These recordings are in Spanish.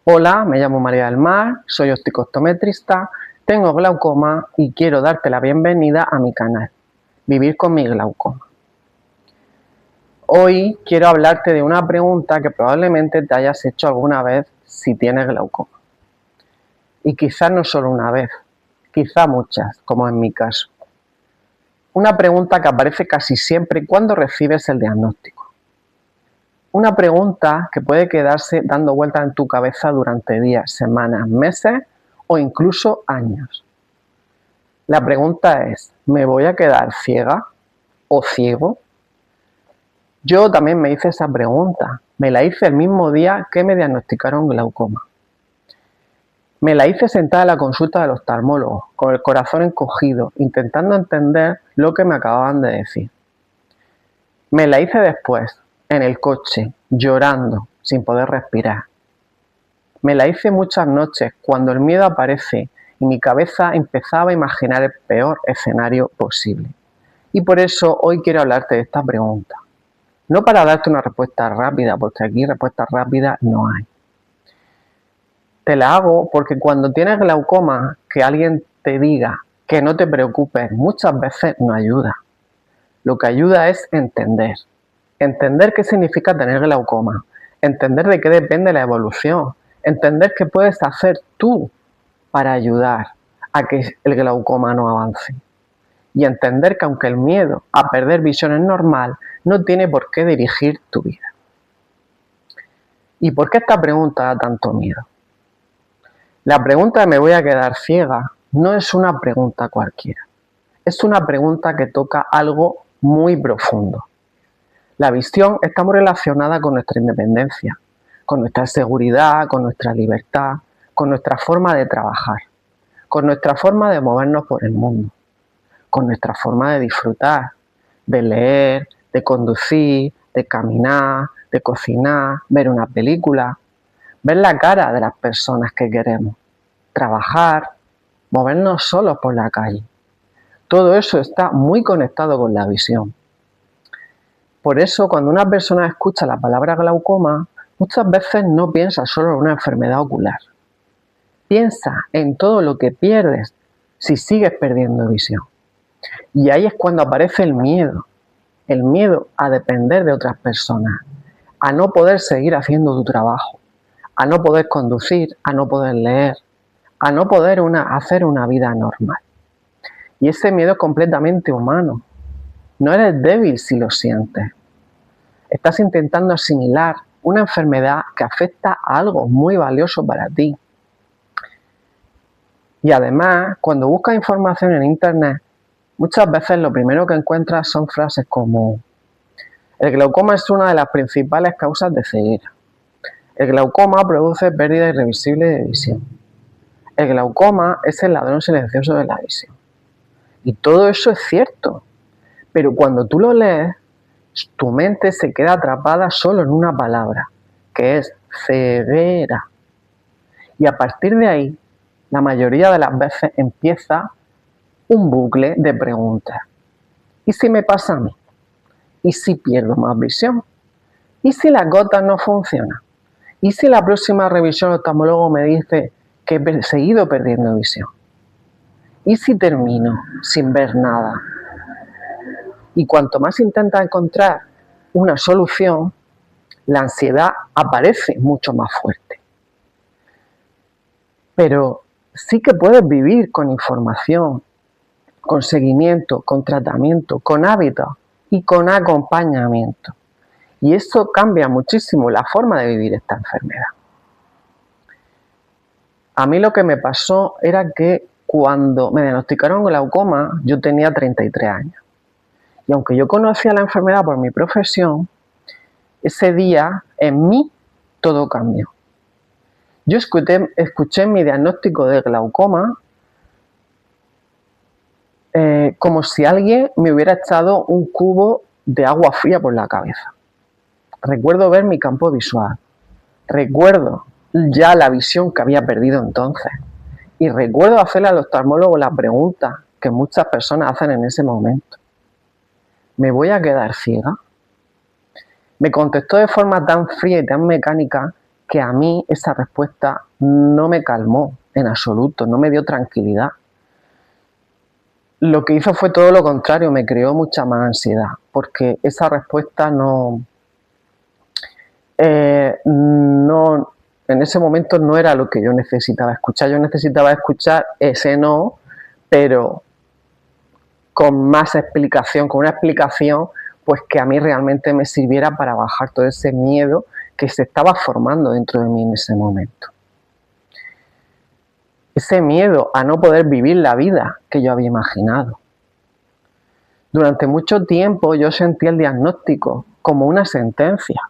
Hola, me llamo María del Mar, soy optometrista, tengo glaucoma y quiero darte la bienvenida a mi canal, Vivir con mi glaucoma. Hoy quiero hablarte de una pregunta que probablemente te hayas hecho alguna vez si tienes glaucoma. Y quizás no solo una vez, quizás muchas, como en mi caso. Una pregunta que aparece casi siempre cuando recibes el diagnóstico. Una pregunta que puede quedarse dando vueltas en tu cabeza durante días, semanas, meses o incluso años. La pregunta es, ¿me voy a quedar ciega o ciego? Yo también me hice esa pregunta. Me la hice el mismo día que me diagnosticaron glaucoma. Me la hice sentada en la consulta del oftalmólogo, con el corazón encogido, intentando entender lo que me acababan de decir. Me la hice después, en el coche, llorando, sin poder respirar. Me la hice muchas noches, cuando el miedo aparece y mi cabeza empezaba a imaginar el peor escenario posible. Y por eso hoy quiero hablarte de esta pregunta. No para darte una respuesta rápida, porque aquí respuestas rápidas no hay. Te la hago porque cuando tienes glaucoma, que alguien te diga que no te preocupes, muchas veces no ayuda. Lo que ayuda es entender. Entender qué significa tener glaucoma. Entender de qué depende la evolución. Entender qué puedes hacer tú para ayudar a que el glaucoma no avance. Y entender que aunque el miedo a perder visión es normal, no tiene por qué dirigir tu vida. ¿Y por qué esta pregunta da tanto miedo? La pregunta de ¿me voy a quedar ciega? No es una pregunta cualquiera. Es una pregunta que toca algo muy profundo. La visión está muy relacionada con nuestra independencia, con nuestra seguridad, con nuestra libertad, con nuestra forma de trabajar, con nuestra forma de movernos por el mundo, con nuestra forma de disfrutar, de leer, de conducir, de caminar, de cocinar, ver una película, ver la cara de las personas que queremos, trabajar, movernos solos por la calle. Todo eso está muy conectado con la visión. Por eso, cuando una persona escucha la palabra glaucoma, muchas veces no piensa solo en una enfermedad ocular. Piensa en todo lo que pierdes si sigues perdiendo visión. Y ahí es cuando aparece el miedo a depender de otras personas, a no poder seguir haciendo tu trabajo, a no poder conducir, a no poder leer, a no poder hacer una vida normal. Y ese miedo es completamente humano. No eres débil si lo sientes. Estás intentando asimilar una enfermedad que afecta a algo muy valioso para ti. Y además, cuando buscas información en internet, muchas veces lo primero que encuentras son frases como: el glaucoma es una de las principales causas de ceguera. El glaucoma produce pérdida irreversible de visión. El glaucoma es el ladrón silencioso de la visión. Y todo eso es cierto. Pero cuando tú lo lees, tu mente se queda atrapada solo en una palabra, que es ceguera. Y a partir de ahí, la mayoría de las veces empieza un bucle de preguntas. ¿Y si me pasa a mí? ¿Y si pierdo más visión? ¿Y si las gotas no funcionan? ¿Y si la próxima revisión el oftalmólogo me dice que he seguido perdiendo visión? ¿Y si termino sin ver nada? Y cuanto más intentas encontrar una solución, la ansiedad aparece mucho más fuerte. Pero sí que puedes vivir con información, con seguimiento, con tratamiento, con hábitos y con acompañamiento. Y eso cambia muchísimo la forma de vivir esta enfermedad. A mí lo que me pasó era que cuando me diagnosticaron glaucoma, yo tenía 33 años. Y aunque yo conocía la enfermedad por mi profesión, ese día en mí todo cambió. Yo escuché mi diagnóstico de glaucoma como si alguien me hubiera echado un cubo de agua fría por la cabeza. Recuerdo ver mi campo visual. Recuerdo ya la visión que había perdido entonces. Y recuerdo hacerle al oftalmólogo la pregunta que muchas personas hacen en ese momento: ¿me voy a quedar ciega? Me contestó de forma tan fría y tan mecánica que a mí esa respuesta no me calmó en absoluto, no me dio tranquilidad. Lo que hizo fue todo lo contrario, me creó mucha más ansiedad, porque esa respuesta no, en ese momento no era lo que yo necesitaba escuchar. Yo necesitaba escuchar ese no, pero con más explicación, con una explicación pues que a mí realmente me sirviera para bajar todo ese miedo que se estaba formando dentro de mí en ese momento. Ese miedo a no poder vivir la vida que yo había imaginado. Durante mucho tiempo yo sentí el diagnóstico como una sentencia,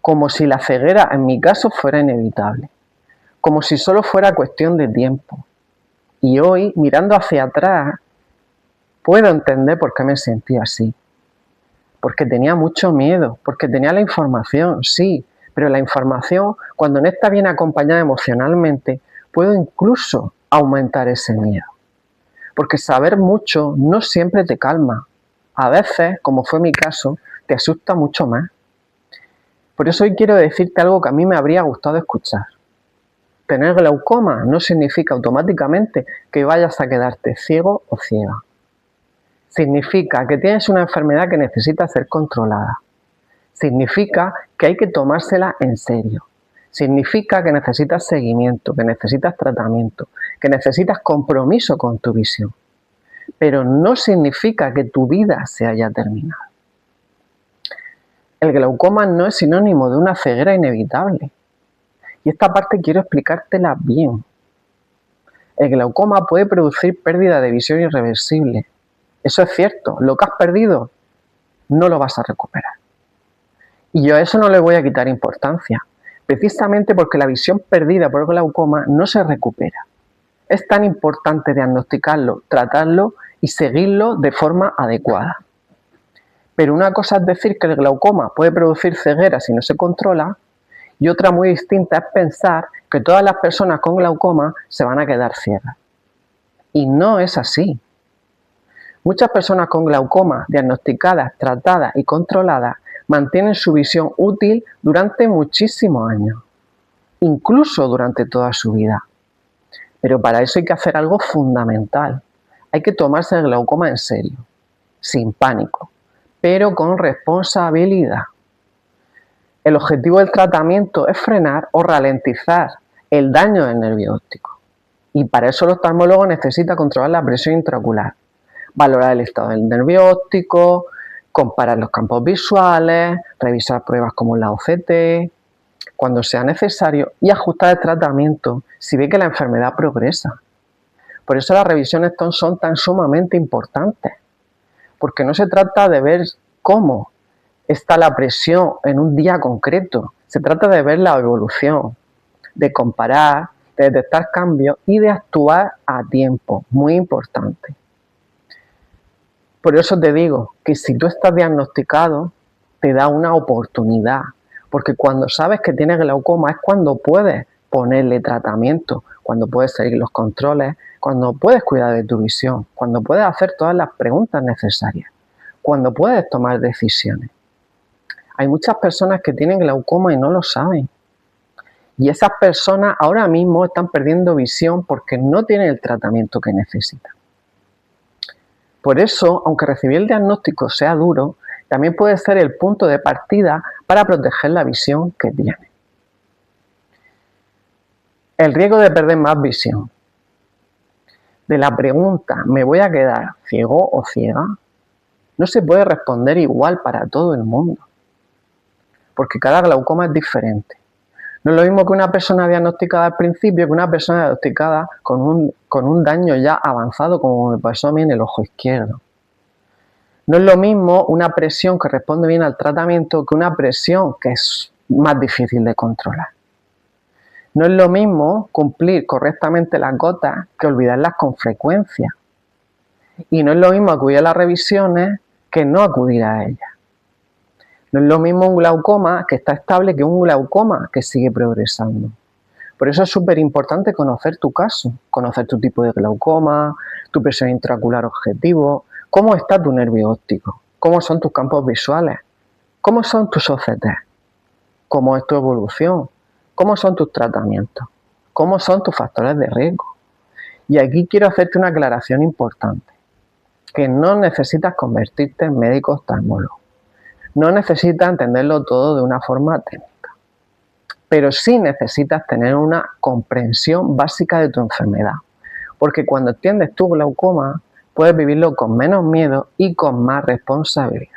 como si la ceguera en mi caso fuera inevitable, como si solo fuera cuestión de tiempo. Y hoy, mirando hacia atrás, puedo entender por qué me sentí así. Porque tenía mucho miedo, porque tenía la información, sí, pero la información, cuando no está bien acompañada emocionalmente, puede incluso aumentar ese miedo. Porque saber mucho no siempre te calma. A veces, como fue mi caso, te asusta mucho más. Por eso hoy quiero decirte algo que a mí me habría gustado escuchar. Tener glaucoma no significa automáticamente que vayas a quedarte ciego o ciega. Significa que tienes una enfermedad que necesita ser controlada. Significa que hay que tomársela en serio. Significa que necesitas seguimiento, que necesitas tratamiento, que necesitas compromiso con tu visión. Pero no significa que tu vida se haya terminado. El glaucoma no es sinónimo de una ceguera inevitable. Y esta parte quiero explicártela bien. El glaucoma puede producir pérdida de visión irreversible. Eso es cierto. Lo que has perdido no lo vas a recuperar. Y yo a eso no le voy a quitar importancia, precisamente porque la visión perdida por glaucoma no se recupera. Es tan importante diagnosticarlo, tratarlo y seguirlo de forma adecuada. Pero una cosa es decir que el glaucoma puede producir ceguera si no se controla, y otra muy distinta es pensar que todas las personas con glaucoma se van a quedar ciegas. Y no es así. Muchas personas con glaucoma diagnosticadas, tratadas y controladas mantienen su visión útil durante muchísimos años, incluso durante toda su vida. Pero para eso hay que hacer algo fundamental. Hay que tomarse el glaucoma en serio, sin pánico, pero con responsabilidad. El objetivo del tratamiento es frenar o ralentizar el daño del nervio óptico. Y para eso el oftalmólogo necesita controlar la presión intraocular, valorar el estado del nervio óptico, comparar los campos visuales, revisar pruebas como la OCT, cuando sea necesario, y ajustar el tratamiento si ve que la enfermedad progresa. Por eso las revisiones son tan sumamente importantes, porque no se trata de ver cómo está la presión en un día concreto, se trata de ver la evolución, de comparar, de detectar cambios y de actuar a tiempo, muy importante. Por eso te digo que si tú estás diagnosticado, te da una oportunidad, porque cuando sabes que tienes glaucoma es cuando puedes ponerle tratamiento, cuando puedes seguir los controles, cuando puedes cuidar de tu visión, cuando puedes hacer todas las preguntas necesarias, cuando puedes tomar decisiones. Hay muchas personas que tienen glaucoma y no lo saben. Y esas personas ahora mismo están perdiendo visión porque no tienen el tratamiento que necesitan. Por eso, aunque recibir el diagnóstico sea duro, también puede ser el punto de partida para proteger la visión que tiene. El riesgo de perder más visión. De la pregunta, ¿me voy a quedar ciego o ciega? No se puede responder igual para todo el mundo, porque cada glaucoma es diferente. No es lo mismo que una persona diagnosticada al principio que una persona diagnosticada con un daño ya avanzado, como me pasó a mí en el ojo izquierdo. No es lo mismo una presión que responde bien al tratamiento que una presión que es más difícil de controlar. No es lo mismo cumplir correctamente las gotas que olvidarlas con frecuencia. Y no es lo mismo acudir a las revisiones que no acudir a ellas. No es lo mismo un glaucoma que está estable que un glaucoma que sigue progresando. Por eso es súper importante conocer tu caso, conocer tu tipo de glaucoma, tu presión intraocular objetivo, cómo está tu nervio óptico, cómo son tus campos visuales, cómo son tus OCT, cómo es tu evolución, ¿Cómo son tus tratamientos? ¿Cómo son tus factores de riesgo? Y aquí quiero hacerte una aclaración importante, que no necesitas convertirte en médico oftalmólogo. No necesitas entenderlo todo de una forma técnica, pero sí necesitas tener una comprensión básica de tu enfermedad, porque cuando entiendes tu glaucoma, puedes vivirlo con menos miedo y con más responsabilidad.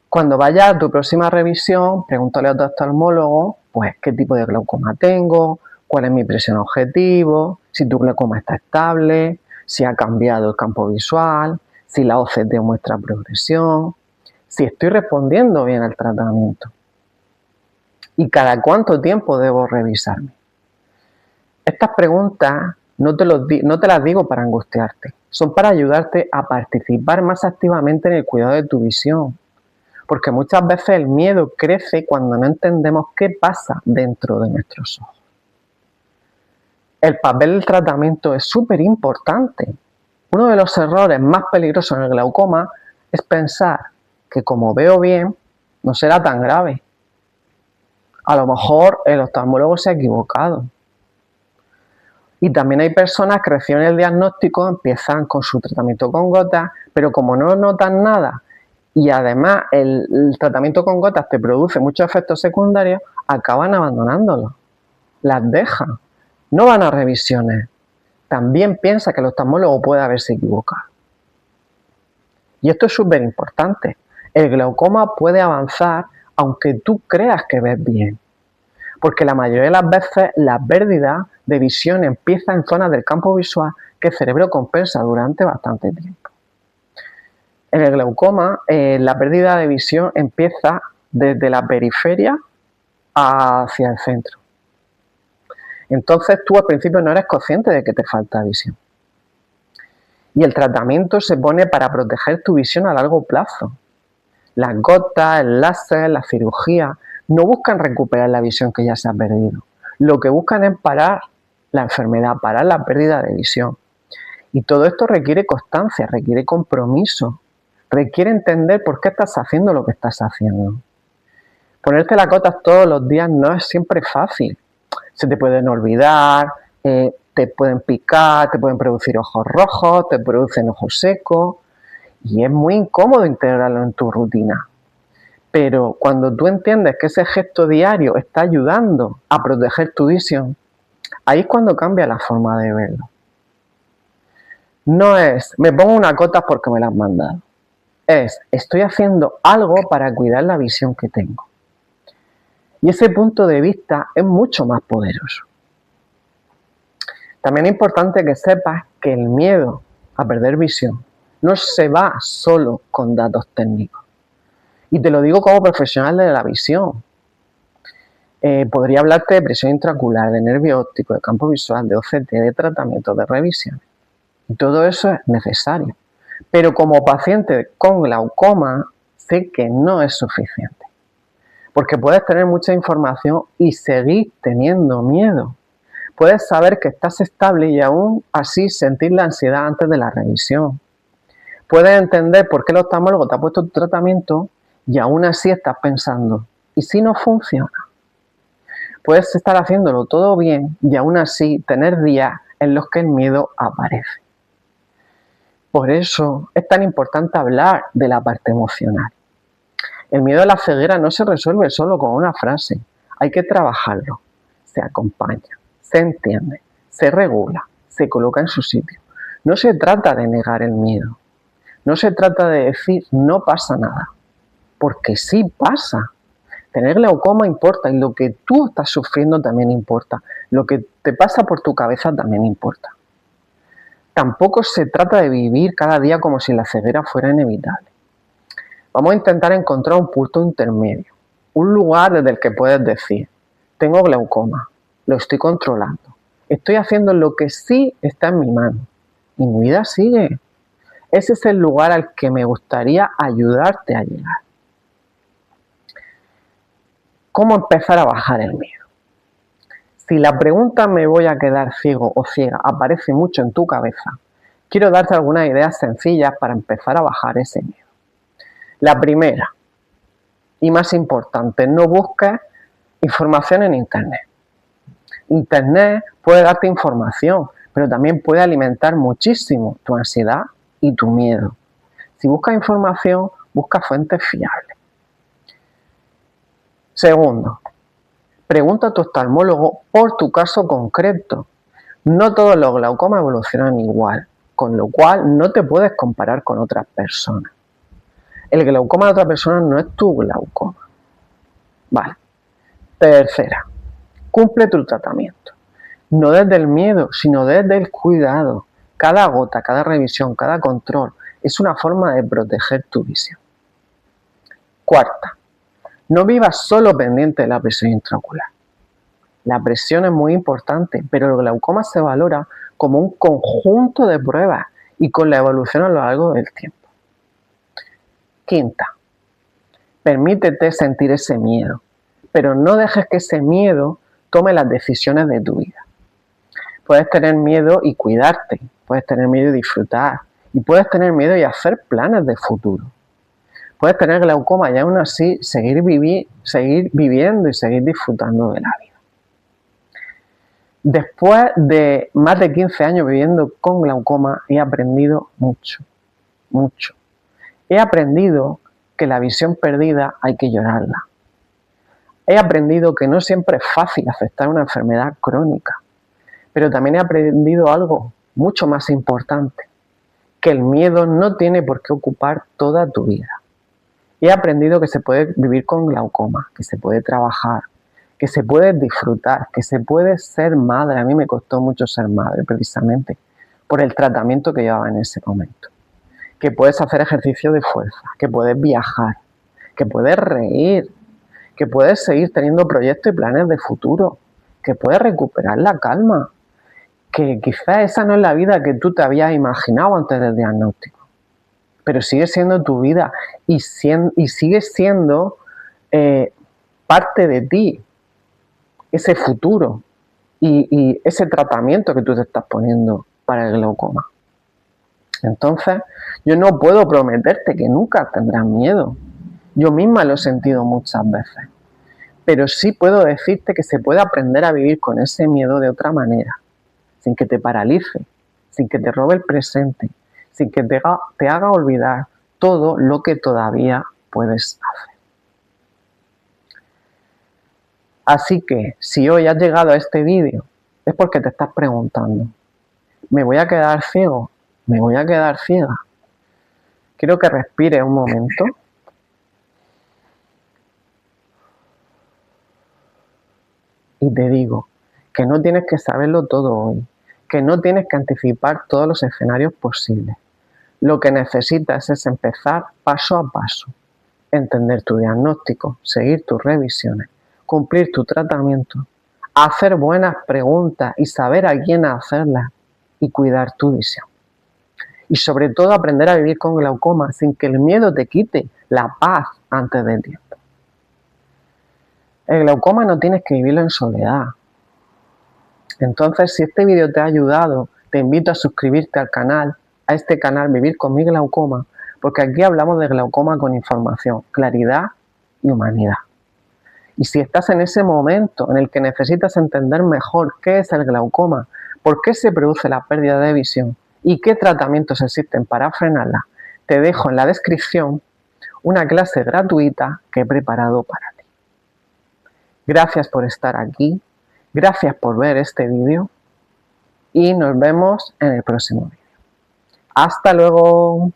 Cuando vayas a tu próxima revisión, pregúntale a tu oftalmólogo, pues, qué tipo de glaucoma tengo, cuál es mi presión objetivo, si tu glaucoma está estable, si ha cambiado el campo visual, si la OCT muestra progresión, si estoy respondiendo bien al tratamiento y cada cuánto tiempo debo revisarme. Estas preguntas no te las digo para angustiarte, son para ayudarte a participar más activamente en el cuidado de tu visión, porque muchas veces el miedo crece cuando no entendemos qué pasa dentro de nuestros ojos. El papel del tratamiento es súper importante. Uno de los errores más peligrosos en el glaucoma es pensar que como veo bien, no será tan grave. A lo mejor el oftalmólogo se ha equivocado. Y también hay personas que reciben el diagnóstico, empiezan con su tratamiento con gotas, pero como no notan nada y además el tratamiento con gotas te produce muchos efectos secundarios, acaban abandonándolo. Las dejan. No van a revisiones. También piensa que el oftalmólogo puede haberse equivocado. Y esto es súper importante. El glaucoma puede avanzar aunque tú creas que ves bien. Porque la mayoría de las veces la pérdida de visión empieza en zonas del campo visual que el cerebro compensa durante bastante tiempo. En el glaucoma, la pérdida de visión empieza desde la periferia hacia el centro. Entonces tú al principio no eres consciente de que te falta visión. Y el tratamiento se pone para proteger tu visión a largo plazo. Las gotas, el láser, la cirugía no buscan recuperar la visión que ya se ha perdido. Lo que buscan es parar la enfermedad, parar la pérdida de visión. Y todo esto requiere constancia, requiere compromiso, requiere entender por qué estás haciendo lo que estás haciendo. Ponerte las gotas todos los días no es siempre fácil. Se te pueden olvidar, te pueden picar, te pueden producir ojos rojos, te producen ojos secos y es muy incómodo integrarlo en tu rutina. Pero cuando tú entiendes que ese gesto diario está ayudando a proteger tu visión, ahí es cuando cambia la forma de verlo. No es, me pongo unas gotas porque me las han mandado. Es, estoy haciendo algo para cuidar la visión que tengo. Y ese punto de vista es mucho más poderoso. También es importante que sepas que el miedo a perder visión no se va solo con datos técnicos. Y te lo digo como profesional de la visión. Podría hablarte de presión intraocular, de nervio óptico, de campo visual, de OCT, de tratamiento, de revisión. Y todo eso es necesario. Pero como paciente con glaucoma, sé que no es suficiente. Porque puedes tener mucha información y seguir teniendo miedo. Puedes saber que estás estable y aún así sentir la ansiedad antes de la revisión. Puedes entender por qué el oftalmólogo te ha puesto tu tratamiento y aún así estás pensando, ¿y si no funciona? Puedes estar haciéndolo todo bien y aún así tener días en los que el miedo aparece. Por eso es tan importante hablar de la parte emocional. El miedo a la ceguera no se resuelve solo con una frase, hay que trabajarlo. Se acompaña, se entiende, se regula, se coloca en su sitio. No se trata de negar el miedo, no se trata de decir no pasa nada, porque sí pasa. Tener glaucoma importa y lo que tú estás sufriendo también importa. Lo que te pasa por tu cabeza también importa. Tampoco se trata de vivir cada día como si la ceguera fuera inevitable. Vamos a intentar encontrar un punto intermedio, un lugar desde el que puedes decir, tengo glaucoma, lo estoy controlando, estoy haciendo lo que sí está en mi mano y mi vida sigue. Ese es el lugar al que me gustaría ayudarte a llegar. ¿Cómo empezar a bajar el miedo? Si la pregunta ¿me voy a quedar ciego o ciega? Aparece mucho en tu cabeza, quiero darte algunas ideas sencillas para empezar a bajar ese miedo. La primera y más importante, no busques Información en Internet. Internet puede darte información, pero también puede alimentar muchísimo tu ansiedad y tu miedo. Si buscas información, busca fuentes fiables. Segundo, pregunta a tu oftalmólogo por tu caso concreto. No todos los glaucomas evolucionan igual, con lo cual no te puedes comparar con otras personas. El glaucoma de otra persona no es tu glaucoma. Vale. Tercera, cumple tu tratamiento. No desde el miedo, sino desde el cuidado. Cada gota, cada revisión, cada control es una forma de proteger tu visión. Cuarta, no vivas solo pendiente de la presión intraocular. La presión es muy importante, pero el glaucoma se valora como un conjunto de pruebas y con la evolución a lo largo del tiempo. Quinta, permítete sentir ese miedo, pero no dejes que ese miedo tome las decisiones de tu vida. Puedes tener miedo y cuidarte, puedes tener miedo y disfrutar, y puedes tener miedo y hacer planes de futuro. Puedes tener glaucoma y aún así seguir viviendo y seguir disfrutando de la vida. Después de más de 15 años viviendo con glaucoma, he aprendido mucho. He aprendido que la visión perdida hay que llorarla. He aprendido que no siempre es fácil aceptar una enfermedad crónica, pero también he aprendido algo mucho más importante, que el miedo no tiene por qué ocupar toda tu vida. He aprendido que se puede vivir con glaucoma, que se puede trabajar, que se puede disfrutar, que se puede ser madre. A mí me costó mucho ser madre, precisamente, por el tratamiento que llevaba en ese momento. Que puedes hacer ejercicio de fuerza, que puedes viajar, que puedes reír, que puedes seguir teniendo proyectos y planes de futuro, que puedes recuperar la calma, que quizás esa no es la vida que tú te habías imaginado antes del diagnóstico, pero sigue siendo tu vida y sigue siendo parte de ti, ese futuro y ese tratamiento que tú te estás poniendo para el glaucoma. Entonces, yo no puedo prometerte que nunca tendrás miedo. Yo misma lo he sentido muchas veces. Pero sí puedo decirte que se puede aprender a vivir con ese miedo de otra manera, sin que te paralice, sin que te robe el presente, sin que te haga olvidar todo lo que todavía puedes hacer. Así que, si hoy has llegado a este vídeo, es porque te estás preguntando, ¿me voy a quedar ciego? ¿Me voy a quedar ciega? Quiero que respires un momento. Y te digo que no tienes que saberlo todo hoy, que no tienes que anticipar todos los escenarios posibles. Lo que necesitas es empezar paso a paso, entender tu diagnóstico, seguir tus revisiones, cumplir tu tratamiento, hacer buenas preguntas y saber a quién hacerlas y cuidar tu visión. Y sobre todo aprender a vivir con glaucoma sin que el miedo te quite la paz antes del tiempo. El glaucoma no tienes que vivirlo en soledad. Entonces, si este vídeo te ha ayudado, te invito a suscribirte al canal, a este canal Vivir con mi glaucoma, porque aquí hablamos de glaucoma con información, claridad y humanidad. Y si estás en ese momento en el que necesitas entender mejor qué es el glaucoma, por qué se produce la pérdida de visión y qué tratamientos existen para frenarla, te dejo en la descripción una clase gratuita que he preparado para ti. Gracias por estar aquí, gracias por ver este vídeo y nos vemos en el próximo vídeo. ¡Hasta luego!